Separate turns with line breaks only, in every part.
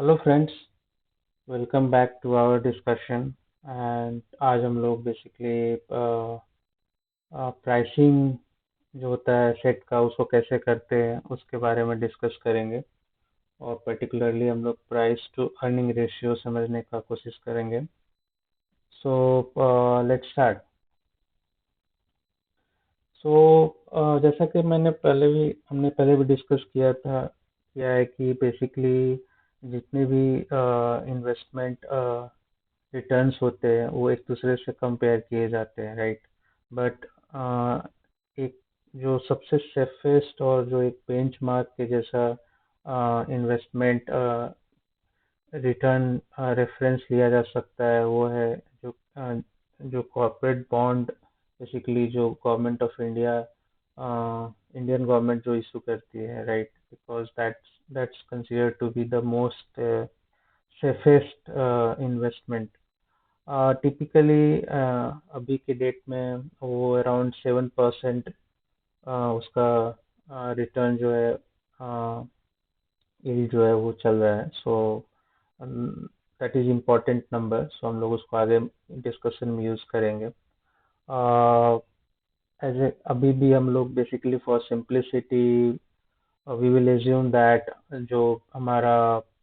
Hello friends, welcome back to our discussion. And आज हम लोग बेसिकली प्राइसिंग जो होता है सेट का उसको कैसे करते हैं उसके बारे में डिस्कस करेंगे। और पर्टिकुलरली हम लोग प्राइस टू अर्निंग रेशियो समझने का कोशिश करेंगे। So let's start. सो जैसा कि हमने पहले भी डिस्कस किया है कि बेसिकली जितने भी इन्वेस्टमेंट रिटर्न्स होते हैं वो एक दूसरे से कंपेयर किए जाते हैं, राइट। बट एक जो सबसे सेफेस्ट और जो एक बेंचमार्क के जैसा इन्वेस्टमेंट रिटर्न रेफरेंस लिया जा सकता है वो है जो कॉर्पोरेट बॉन्ड, बेसिकली जो government of India, Indian government जो इशू करती है, right. Because that's considered to be the most safest investment. Typically अभी के डेट में वो अराउंड 7% उसका रिटर्न जो है, यील्ड जो है वो चल रहा है। So that is important number, so हम लोग उसको आगे डिस्कशन में यूज़ करेंगे। एज ए अभी भी हम लोग basically for simplicity we will assume that जो हमारा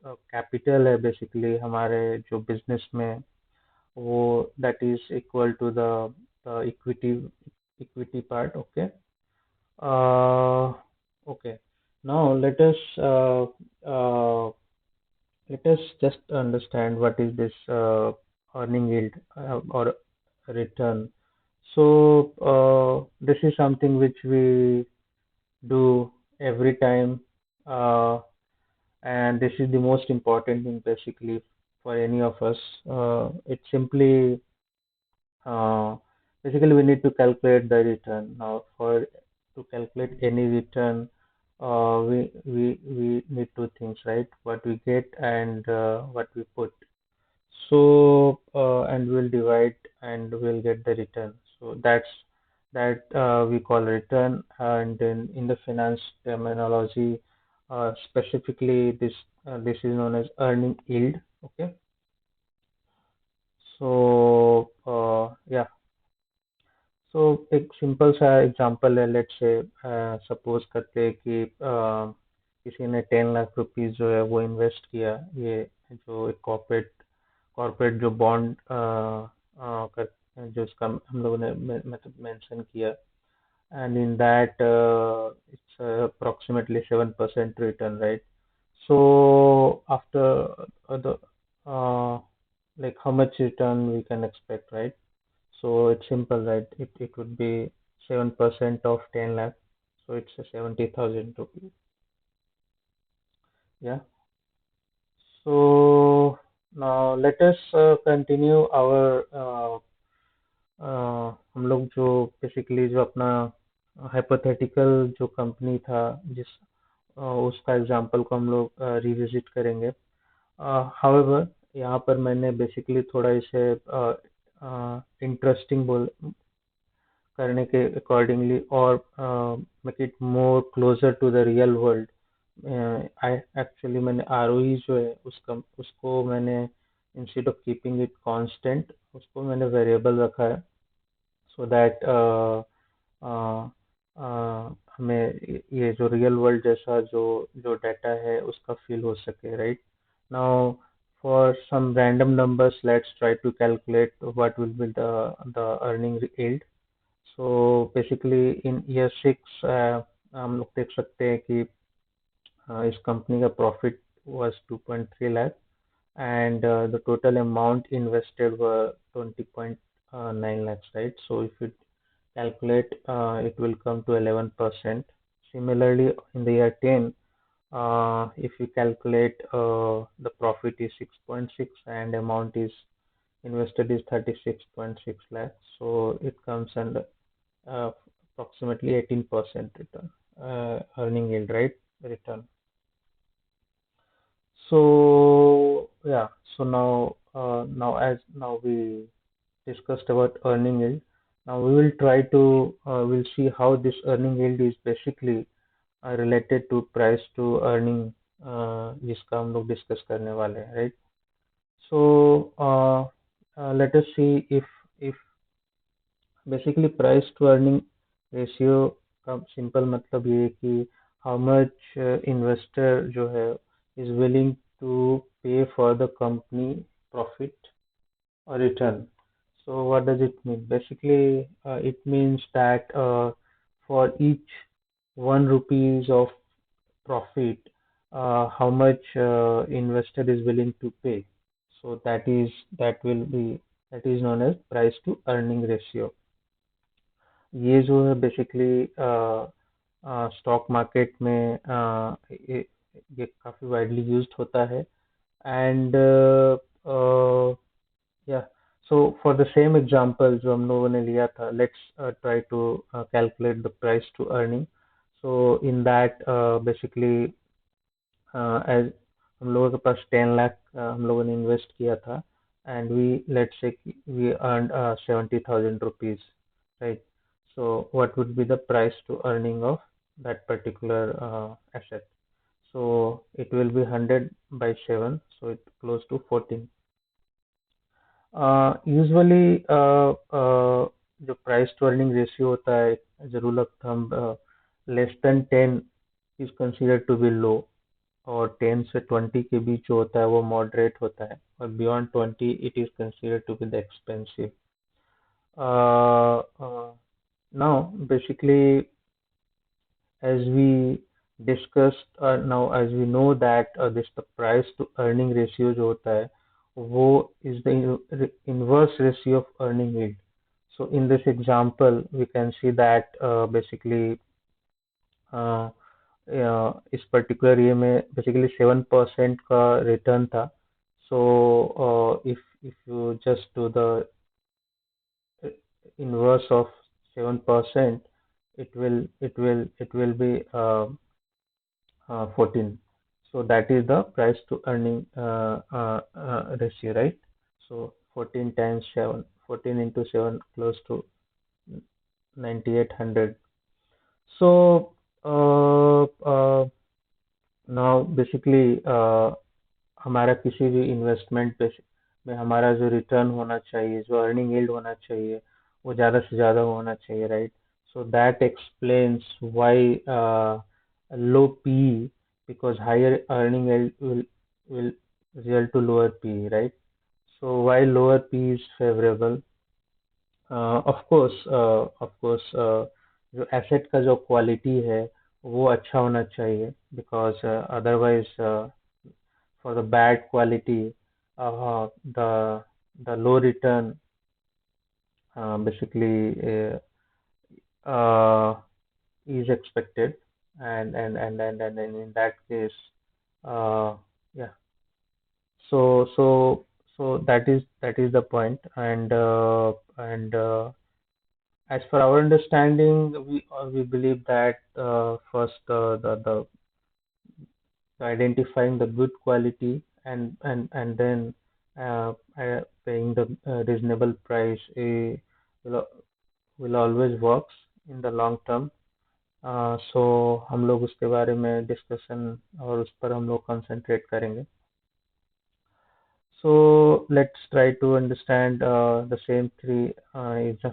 कैपिटल है बेसिकली हमारे जो बिजनेस में, वो that is equal to the equity part. Okay. uh, okay, now uh, let us just understand what is this earning yield or return. So this is something which we do every time, uh, and this is the most important thing basically for any of us. It's simply Uh, basically, we need to calculate the return. Now, for to calculate any return, we need two things, right? What we get and what we put. So, and we'll divide and we'll get the return. So that we call return. And then in the finance terminology, specifically this is known as earning yield. Okay. So yeah. तो एक simple सा example है, let's say suppose करते हैं कि किसी ने 10 lakh rupees जो है वो इन्वेस्ट किया। ये जो एक कॉर्पोरेट जो बॉन्ड कर जो इसका हम लोगों ने मतलब मेंशन किया, and in that it's approximately 7% return, right. So after the like how much return we can expect, right? So it's simple, right? It would be 7% of 10 lakh. So it's a 70,000 rupees. Yeah. So now let us continue our हम लोग जो basically जो अपना hypothetical जो company था जिस उसका example को हम लोग रिविजिट करेंगे। हाउएवर यहाँ पर मैंने बेसिकली थोड़ा इसे इंटरेस्टिंग बोल करने के अकॉर्डिंगली और make it more closer to the real world, I actually मैंने आरओई जो है उसको मैंने instead of keeping it constant उसको मैंने वेरिएबल रखा है, सो दैट हमें ये जो रियल वर्ल्ड जैसा जो जो डाटा है उसका फील हो सके, right. Now for some random numbers, let's try to calculate what will be the earning yield. So basically in year 6 हम लोग देख सकते हैं कि इस कंपनी का profit was 2.3 lakh, and the total amount invested were 20.9 lakhs, right? So if you calculate, it will come to 11%. Similarly, in the year 10, if you calculate, the profit is 6.6 and amount is invested is 36.6 lakhs. So it comes under uh, approximately 18% return, earning yield, right? Return. So yeah, so now we discussed about earning yield. Now we will try to we'll see how this earning yield is basically related to price to earning. जिसका हम लोग discuss करने वाले हैं, right? So let us see if basically price to earning ratio का simple मतलब ये है कि हाउ मच इन्वेस्टर जो है is willing to pay for the company profit or return. So what does it mean? Basically, it means that for each 1 rupees of profit, how much investor is willing to pay. So that is known as price to earning ratio. ये जो है basically stock market में ये काफी widely used होता है and yeah. So for the same example जो हम लोगों ने लिया था, let's try to calculate the price to earning. So in that basically as हम लोगों के पास 10 लाख हम लोगों ने इन्वेस्ट किया था and we let's say we earned 70,000 rupees, right? So what would be the price to earning of that particular asset? So it will be 100 by 7, so it's close to 14. Usually जो price to earning ratio होता है as a rule of thumb less than 10 is considered to be low और 10 से 20 के बीच जो होता है वो मॉडरेट होता है और beyond 20 it is considered to be the expensive. Now basically as we discussed now as we know that this the price to earning ratio जो होता है वो is the inverse ratio of earning yield. So in this example we can see that basically uh, इस particular ये में basically 7% का return था. सो if you just do the inverse of 7%, it will be 14. So that is the price to earning ratio, right? So 14 times 7, 14 into 7, close to 9800. So now basically हमारा किसी भी investment पे में हमारा जो रिटर्न होना चाहिए, जो अर्निंग यील्ड होना चाहिए, वो ज़्यादा से ज़्यादा होना चाहिए, right? So that explains why low PE, because higher earning yield will result to lower PE, right? So why lower PE is favorable? Of course जो एसेट का जो क्वालिटी है वो अच्छा होना चाहिए because otherwise for the bad quality, the low return basically is expected, and in that case, uh, yeah. So that is the point, and as per our understanding, we believe that first identifying the good quality and then paying the reasonable price will will always works in the long term. सो हम लोग उसके बारे में discussion और उस पर हम लोग कंसंट्रेट करेंगे. So let's try to understand the same three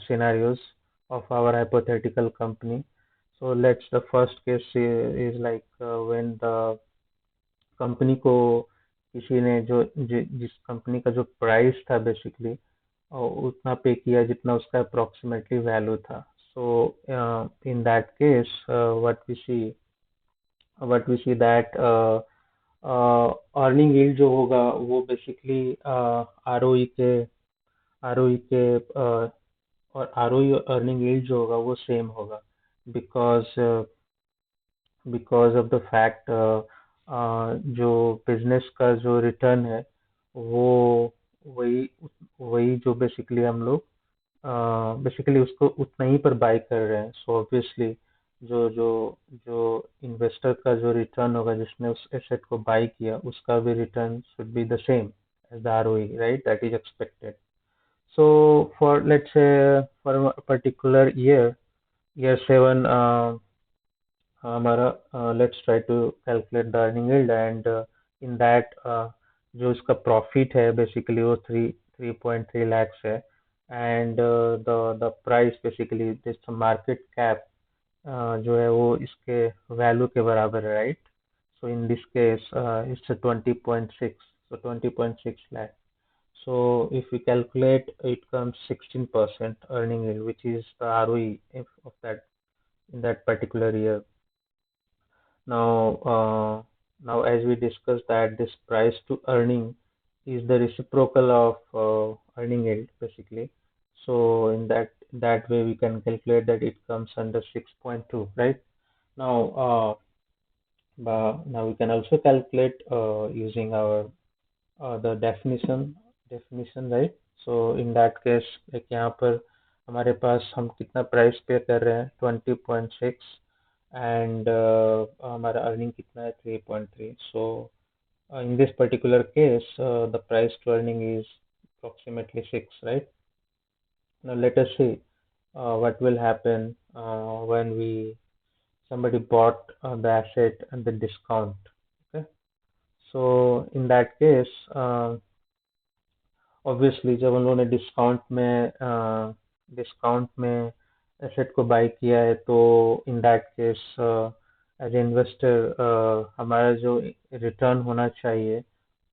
scenarios of our hypothetical company. So let's the first case is like when the company को किसी ने जिस कंपनी का जो प्राइस था बेसिकली उतना पे किया जितना उसका अप्रोक्सीमेटली वैल्यू था. So in that case what we see that earning yield जो होगा वो बेसिकली आरओई के और आरओई और अर्निंग यील्ड जो होगा वो सेम होगा बिकॉज ऑफ द फैक्ट जो बिजनेस का जो रिटर्न है वो वही वही जो बेसिकली हम लोग बेसिकली उसको उतना ही पर बाय कर रहे हैं. सो ऑब्वियसली जो जो जो इन्वेस्टर का जो रिटर्न होगा जिसने उस एसेट को बाय किया उसका भी return should be the same as the ROE, right? That is expected. So for let's say for a particular year 7, हमारा let's try to calculate the earning yield and in that जो इसका profit है basically वो 3.3 lakhs है and the price basically this market cap जो है वो इसके वैल्यू के बराबर है right. So in this case it's 20.6, so 20.6 lakh. So if we calculate, it comes 16% earning yield, which is the ROE of that in that particular year. Now, now as we discussed that this price to earning is the reciprocal of earning yield basically. So in that way we can calculate that it comes under 6.2, right? Now, now we can also calculate using our the definition right. So in that case एक यहाँ पर हमारे पास हम कितना price पे कर रहे हैं 20.6 एंड हमारा अर्निंग कितना है 3.3. सो in this particular case the price to earning is approximately 6, right? Now let us see what will happen when we somebody bought the asset and the discount. Okay, so in that case obviously जब उन लोगों ने discount में asset को bye किया है तो in that case as a investor हमारा जो रिटर्न होना चाहिए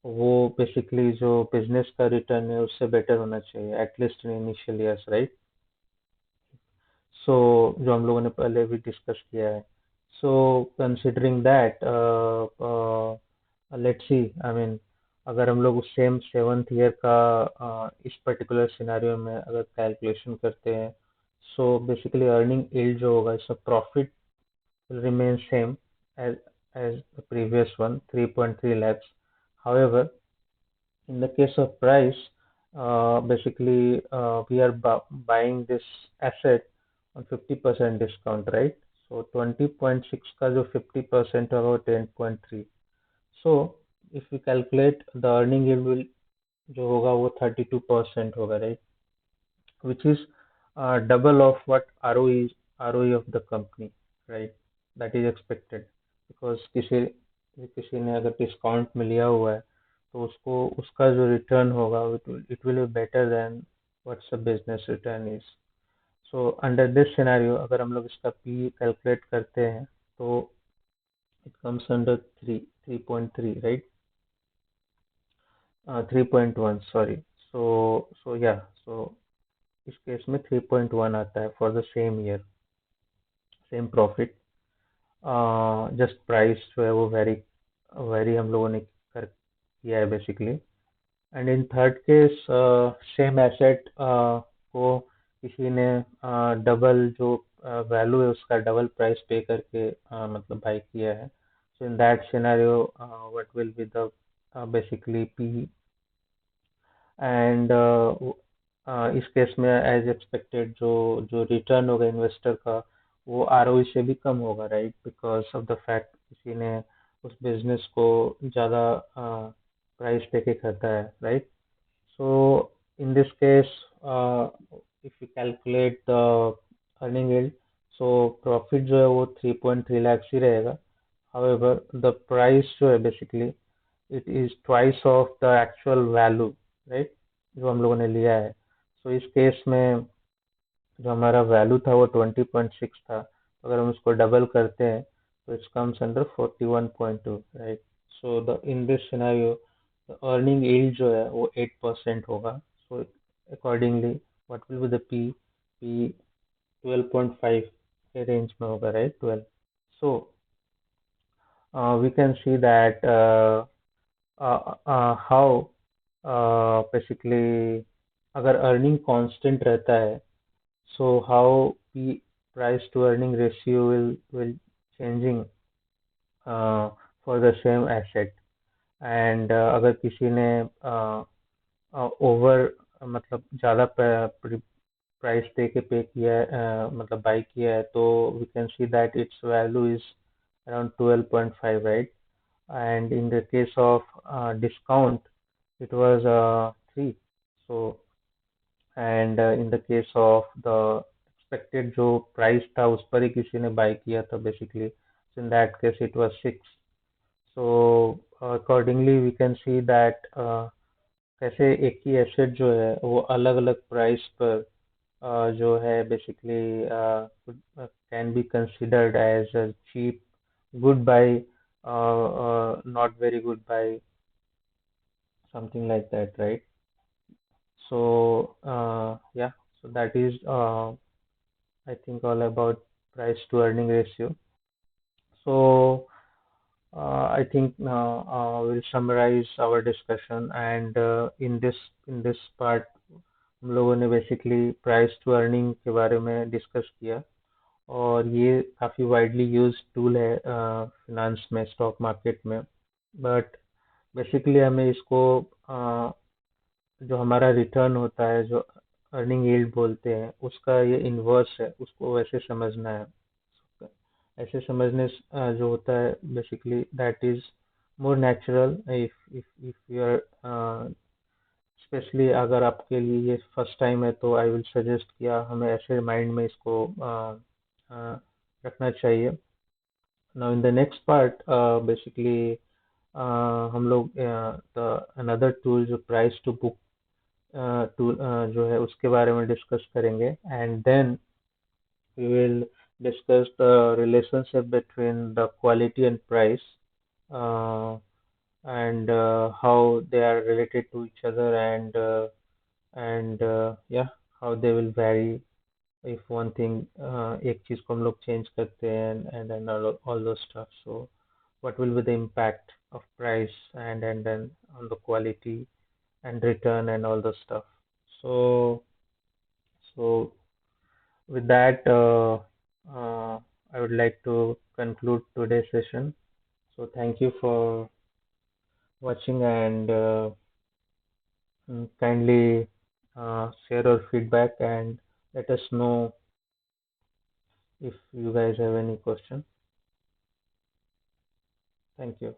वो बेसिकली जो बिजनेस का रिटर्न है उससे बेटर होना चाहिए at least in initial years right. So जो हम लोगों ने पहले भी डिस्कस किया है. So considering that let's see I mean अगर हम लोग उस सेम सेवन्थ ईयर का इस पर्टिकुलर सिनेरियो में अगर कैलकुलेशन करते हैं सो बेसिकली अर्निंग यील्ड जो होगा इसका profit will remain same as as the previous one 3.3 lakhs. However, in the case of price basically we are buying this asset on 50% discount right. So 20.6 का जो 50% होगा वो 10.3. So if we calculate the earning yield will जो होगा वो 32% होगा right, which is double of what ROE of the company, right? That is expected because किसी ने अगर डिस्काउंट में लिया हुआ है तो उसको उसका जो रिटर्न होगा it will be better than what's the business return is. So under this scenario अगर हम लोग इसका P कैलकुलेट करते हैं तो it comes under 3.3 right. 3.1 sorry. So yeah, so इस केस में 3.1 आता है for the same year same profit. Just price जो है वो वेरी वेरी हम लोगों ने कर किया है basically. And in third case same asset को किसी ने डबल जो वैल्यू है उसका डबल प्राइस पे करके मतलब बाई किया है. So in that scenario what will be the basically P and इस केस में एज एक्सपेक्टेड जो जो रिटर्न होगा इन्वेस्टर का वो आरओई से भी कम होगा right because of the fact किसी ने उस बिजनेस को ज़्यादा प्राइस देके खरीदा है right. So in this case if you calculate the earning yield so profit जो है वो 3.3 lakhs ही रहेगा. हाउएवर द प्राइस जो है basically it is twice of the actual value right जो हम लोगों ने लिया है. सो इस केस में जो हमारा वैल्यू था वो 20.6 था. अगर हम उसको डबल करते हैं तो it's comes under 41.2 right. So the in this scenario the earning yield जो है वो 8% होगा. So accordingly what will be the P P 12.5 के रेंज में होगा right 12. So we can see that how basically अगर अर्निंग कांस्टेंट रहता है so how the price to earning ratio will changing for the same asset. and अगर किसी ने over मतलब ज़्यादा प्राइस दे के पे किया है मतलब बाई किया है तो we can see that its value is around 12.5 right. And in the case of discount it was 3. So and in the case of the expected जो प्राइस था उस पर ही किसी ने बाय किया था basically In that case, it was 6. So accordingly, we can see that कैसे एक ही एसेट जो है वो अलग अलग प्राइस पर जो है basically can be considered as a cheap good buy, not very good buy, something like that, right? So yeah, so that is I think all about price to earning ratio. So I think now we'll summarize our discussion, and in this part हम लोगों ने basically price to earning के बारे में discuss किया, और ये काफ़ी वाइडली यूज टूल है फिनांस में, स्टॉक मार्केट में। बट बेसिकली हमें इसको जो हमारा रिटर्न होता है, जो अर्निंग यील्ड बोलते हैं, उसका ये इन्वर्स है, उसको वैसे समझना है। ऐसे समझने जो होता है basically that is more natural. If you are specially अगर आपके लिए ये फर्स्ट टाइम है, तो आई विल सजेस्ट किया हमें ऐसे माइंड में इसको रखना चाहिए। Now in the next part basically हम लोग अनदर टूल जो प्राइस टू बुक टूल जो है उसके बारे में डिस्कस करेंगे, and then we will discuss the relationship between the quality and price, uh, and how they are related to each other, and yeah, how they will vary if one thing एक चीज को हम लोग change करते हैं, and all those stuff. So what will be the impact of price and then on the quality and return and all those stuff. So with that, I would like to conclude today's session. So thank you for watching, and kindly share your feedback and let us know if you guys have any question. Thank you.